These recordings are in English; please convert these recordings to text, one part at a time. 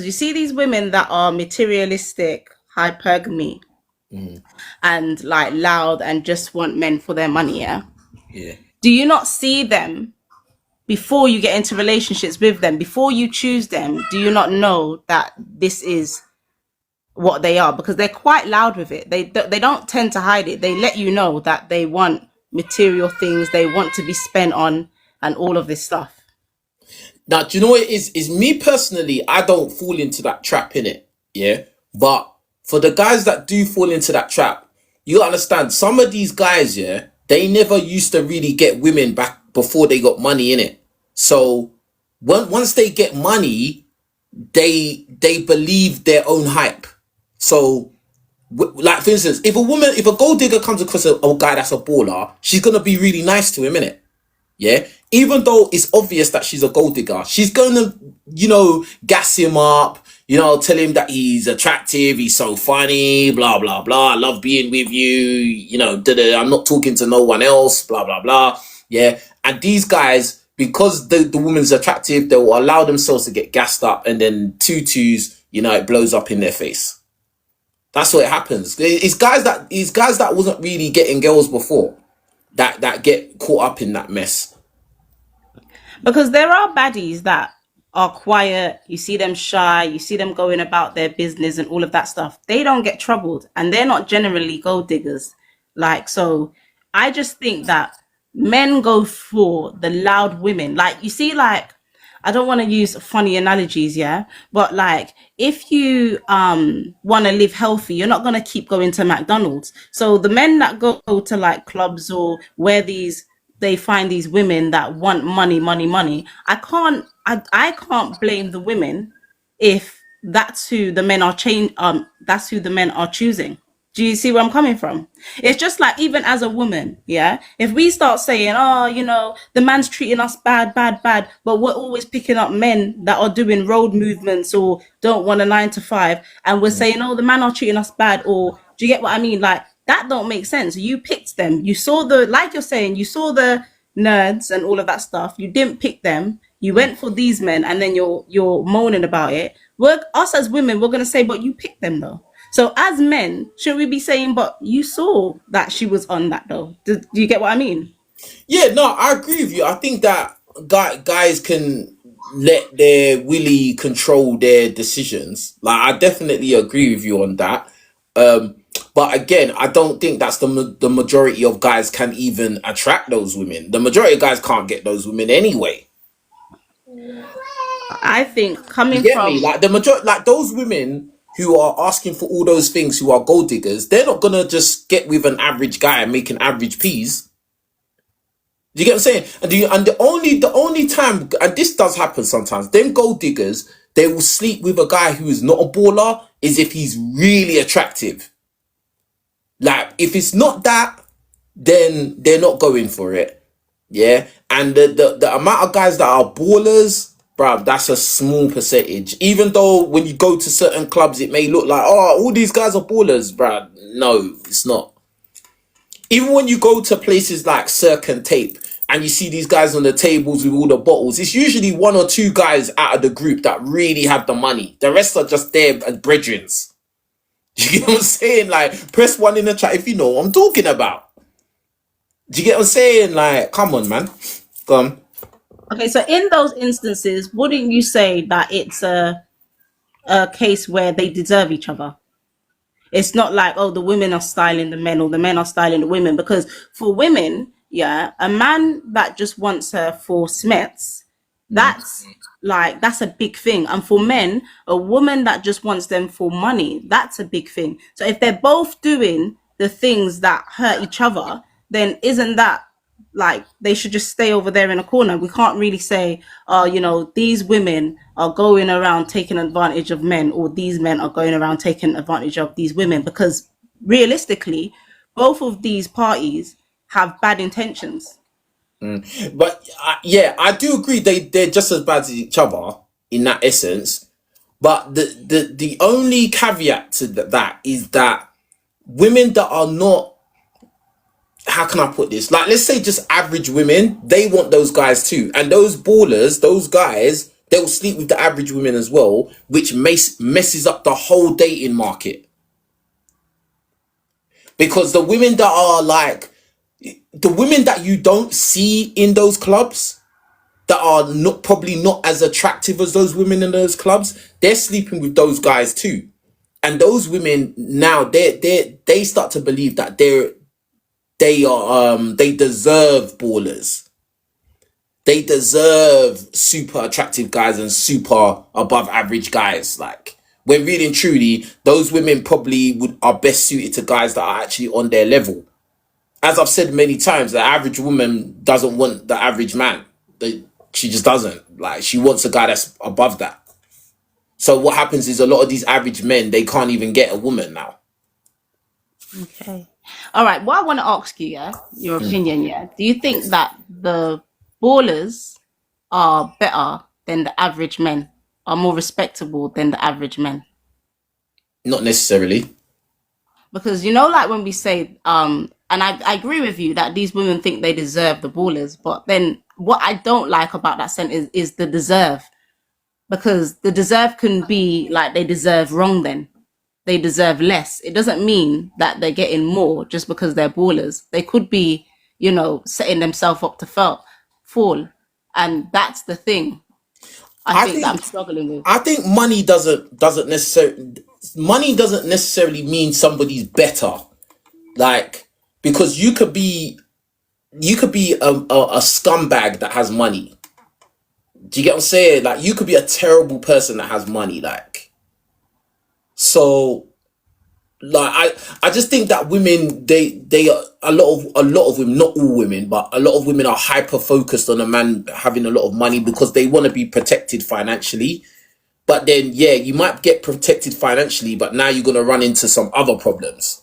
you see these women that are materialistic, hypergamy, and like loud and just want men for their money, yeah? Yeah. Do you not see them before you get into relationships with them, before you choose them? Do you not know that this is what they are? Because they're quite loud with it. They don't tend to hide it. They let you know that they want material things, they want to be spent on, and all of this stuff. Now, do you know what it is? Is me personally, I don't fall into that trap in it. Yeah. But for the guys that do fall into that trap, you understand some of these guys, yeah, they never used to really get women back before they got money in it. So once they get money, they believe their own hype. So like for instance, if a gold digger comes across a guy that's a baller, she's gonna be really nice to him, innit? Yeah. Even though it's obvious that she's a gold digger, she's gonna, gas him up, tell him that he's attractive, he's so funny, blah, blah, blah. I love being with you, I'm not talking to no one else, blah, blah, blah. Yeah. And these guys, because the woman's attractive, they will allow themselves to get gassed up, and then tutus, it blows up in their face. That's what happens. It's guys that wasn't really getting girls before that get caught up in that mess. Because there are baddies that are quiet, you see them shy, you see them going about their business and all of that stuff. They don't get troubled, and they're not generally gold diggers. Like, so I just think that men go for the loud women. Like, you see, like, I don't want to use funny analogies, yeah, but like if you want to live healthy, you're not going to keep going to McDonald's. So the men that go to like clubs or where they find these women that want money, money, money. I can't blame the women if that's who the men are that's who the men are choosing. Do you see where I'm coming from? It's just like, even as a woman, yeah, if we start saying, oh, the man's treating us bad, bad, bad, but we're always picking up men that are doing road movements or don't want a 9 to 5, and we're saying, oh, the man are treating us bad, or do you get what I mean? Like, that don't make sense. You picked them. You saw like you're saying, you saw the nerds and all of that stuff. You didn't pick them. You went for these men, and then you're moaning about it. Us as women, we're gonna say, but you picked them though. So as men, should we be saying, but you saw that she was on that though? Do you get what I mean? Yeah, no, I agree with you. I think that guys can let their willy control their decisions. Like, I definitely agree with you on that. But again, I don't think that's the majority of guys can even attract those women. The majority of guys can't get those women anyway. I think You coming get me? from, Like the majority, like those women who are asking for all those things, who are gold diggers, they're not gonna just get with an average guy and make an average peas. Do you get what I'm saying? And the only time, and this does happen sometimes, them gold diggers, they will sleep with a guy who is not a baller, is if he's really attractive. Like, if it's not that, then they're not going for it. Yeah. And the amount of guys that are ballers, bruv, that's a small percentage. Even though when you go to certain clubs, it may look like, oh, all these guys are ballers, bruv. No, it's not. Even when you go to places like Cirque and Tape, and you see these guys on the tables with all the bottles, it's usually one or two guys out of the group that really have the money. The rest are just there as brethrens. Do you get what I'm saying? Like, press one in the chat if you know what I'm talking about. Do you get what I'm saying? Like, come on, man. Go on. okay, so in those instances, wouldn't you say that it's a case where they deserve each other? It's not like, oh, the women are styling the men or the men are styling the women. Because for women, yeah, a man that just wants her for smets, that's that's a big thing. And for men, a woman that just wants them for money, that's a big thing. So if they're both doing the things that hurt each other, then isn't that like they should just stay over there in a corner? We can't really say, oh, these women are going around taking advantage of men, or these men are going around taking advantage of these women, because realistically, both of these parties have bad intentions. But yeah, I do agree they're just as bad as each other in that essence. But the only caveat to that is that women that are not, how can I put this? Like, let's say just average women, they want those guys too. And those ballers, those guys, They'll sleep with the average women as well, which messes up the whole dating market. Because the women that are like, the women that you don't see in those clubs, that are not probably not as attractive as those women in those clubs, they're sleeping with those guys too. And those women now, they start to believe that they deserve ballers. They deserve super attractive guys and super above average guys. Like, when really and truly, those women probably are best suited to guys that are actually on their level. As I've said many times, the average woman doesn't want the average man. She just doesn't. Like, she wants a guy that's above that. So what happens is a lot of these average men, they can't even get a woman now. Okay. All right. What I want to ask you, yeah, your opinion, yeah. Do you think that the ballers are better than the average men, are more respectable than the average men? Not necessarily. Because you know, like when we say, and I agree with you that these women think they deserve the ballers, but then what I don't like about that sentence is the deserve, because the deserve can be like they deserve wrong, then they deserve less. It doesn't mean that they're getting more just because they're ballers. They could be, you know, setting themselves up to fall, and that's the thing I I think that I'm think struggling with. I think money doesn't necessarily mean somebody's better. Like, because you could be a scumbag that has money. Do you get what I'm saying? Like, you could be a terrible person that has money. Like, so, like, I just think that women, they are a lot of women, not all women, but a lot of women are hyper focused on a man having a lot of money because they want to be protected financially. But then, yeah, you might get protected financially, but now you're gonna run into some other problems,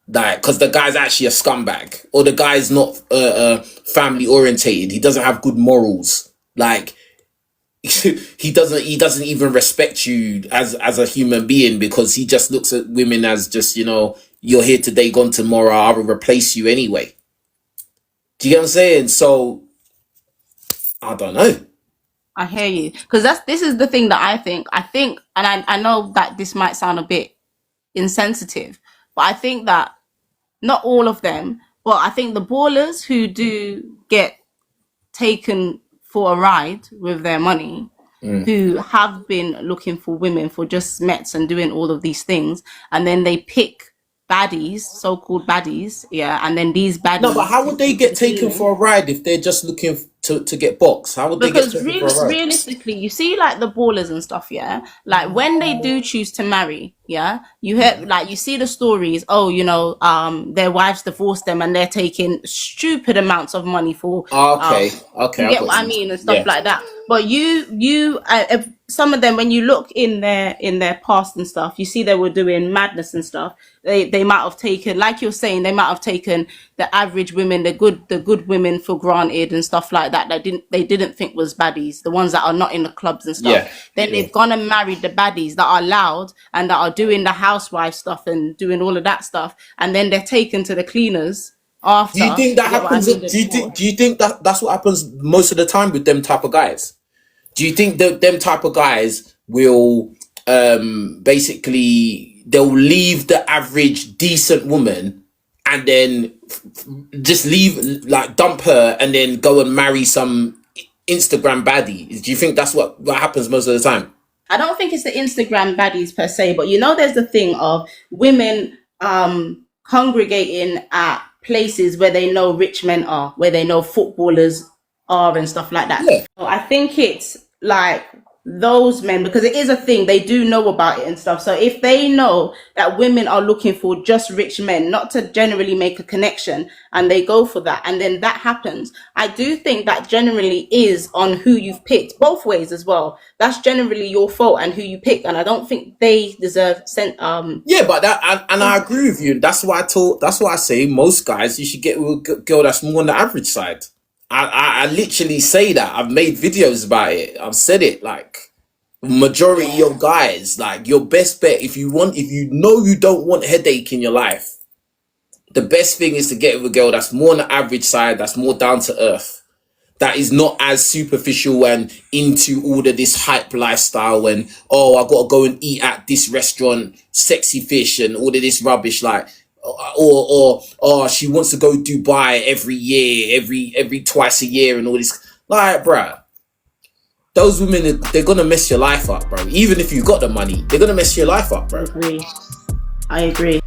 like, because the guy's actually a scumbag, or the guy's not family orientated. He doesn't have good morals. Like, he doesn't even respect you as a human being, because he just looks at women as just, you're here today, gone tomorrow. I will replace you anyway. Do you get what I'm saying? So I don't know. I hear you, because this is the thing that I think, and I know that this might sound a bit insensitive, but I think that not all of them, but I think the ballers who do get taken for a ride with their money, who have been looking for women for just mets and doing all of these things, and then they pick baddies, so-called baddies, yeah, and then these No, but baddies how would take they them to get the taken cleaners. for a ride if they're just looking to get boxed? How would they get Because taken for a ride? realistically, you see, like the ballers and stuff, yeah. Like when they do choose to marry, yeah, you hear, like, you see the stories. Oh, their wives divorced them, and they're taking stupid amounts of money for, Okay, okay, you I get got what I you. mean, and stuff Yeah, like that. But if some of them, when you look in their past and stuff, you see they were doing madness and stuff. They might have taken, like you're saying, they might have taken the average women, the good women for granted and stuff like that. They didn't think was baddies, the ones that are not in the clubs and stuff. yeah, Then yeah. they've gone and married the baddies that are loud and that are doing the housewife stuff and doing all of that stuff, and then they're taken to the cleaners Do you after. think that You get what I happens? mean? The Do you divorce. think that that's what happens most of the time with them type of guys? Do you think that them type of guys will basically they'll leave the average decent woman and then just leave, like, dump her and then go and marry some Instagram baddie? Do you think that's what happens most of the time? I don't think it's the Instagram baddies per se, but there's the thing of women congregating at places where they know rich men are, where they know footballers are, and stuff like that. Yeah. So I think it's like those men, because it is a thing, they do know about it and stuff. So if they know that women are looking for just rich men, not to generally make a connection, and they go for that, and then that happens, I do think that generally is on who you've picked, both ways as well. That's generally your fault and who you pick, and I don't think they deserve Yeah, but and I agree with you. That's why I say most guys, you should get with a girl that's more on the average side. I literally say that. I've made videos about it. I've said it. Like, majority of guys, like, your best bet, if you know you don't want headache in your life, the best thing is to get with a girl that's more on the average side, that's more down to earth. that is not as superficial and into all of this hype lifestyle and, oh, I gotta go and eat at this restaurant, sexy fish and all of this rubbish, like, or oh, she wants to go Dubai every year, every twice a year and all this. Like, bruh, those women, they're gonna mess your life up, bro. Even if you got the money, they're gonna mess your life up, bro. I agree.